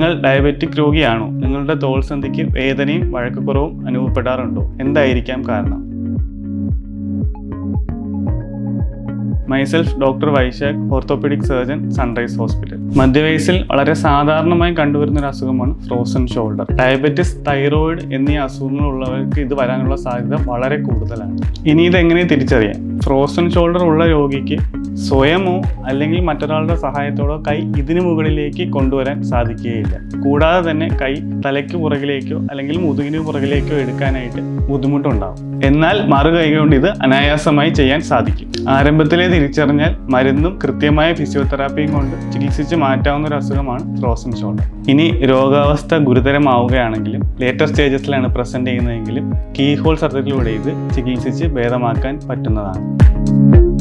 നിങ്ങൾ ഡയബറ്റിക് രോഗിയാണോ? നിങ്ങളുടെ തോൾസന്ധിക്ക് വേദനയും വഴക്കക്കുറവും അനുഭവപ്പെടാറുണ്ടോ? എന്തായിരിക്കാം കാരണം? Myself doctor Vaishakh, orthopaedic surgeon, sunrise hospital. മധ്യവയസ്സിൽ വളരെ സാധാരണമായി കണ്ടുവരുന്ന ഒരു അസുഖമാണ് ഫ്രോസൺ ഷോൾഡർ. ഡയബറ്റിസ്, തൈറോയിഡ് എന്നീ അസുഖങ്ങളുള്ളവർക്ക് ഇത് വരാനുള്ള സാധ്യത വളരെ കൂടുതലാണ്. ഇനി ഇതെങ്ങനെ തിരിച്ചറിയാം? ഫ്രോസൺ ഷോൾഡർ ഉള്ള രോഗിക്ക് സ്വയമോ അല്ലെങ്കിൽ മറ്റൊരാളുടെ സഹായത്തോടോ കൈ ഇതിനു മുകളിലേക്ക് കൊണ്ടുവരാൻ സാധിക്കുകയില്ല. കൂടാതെ തന്നെ കൈ തലയ്ക്ക് പുറകിലേക്കോ അല്ലെങ്കിൽ മുതുകിന് പുറകിലേക്കോ എടുക്കാനായിട്ട് ബുദ്ധിമുട്ടുണ്ടാകും. എന്നാൽ മറുകൈ കൊണ്ട് ഇത് അനായാസമായി ചെയ്യാൻ സാധിക്കും. ആരംഭത്തിലെ തിരിച്ചറിഞ്ഞാൽ മരുന്നും കൃത്യമായ ഫിസിയോതെറാപ്പിയും കൊണ്ട് ചികിത്സിച്ച് മാറ്റാവുന്ന ഒരു അസുഖമാണ് ഫ്രോസൺ ഷോൾഡർ. ഇനി രോഗാവസ്ഥ ഗുരുതരമാവുകയാണെങ്കിലും ലേറ്റർ സ്റ്റേജസിലാണ് പ്രസന്റ് ചെയ്യുന്നതെങ്കിലും കീ ഹോൾ സർജറിയിലൂടെ ഇത് ചികിത്സിച്ച് ഭേദമാക്കാൻ പറ്റുന്നതാണ്.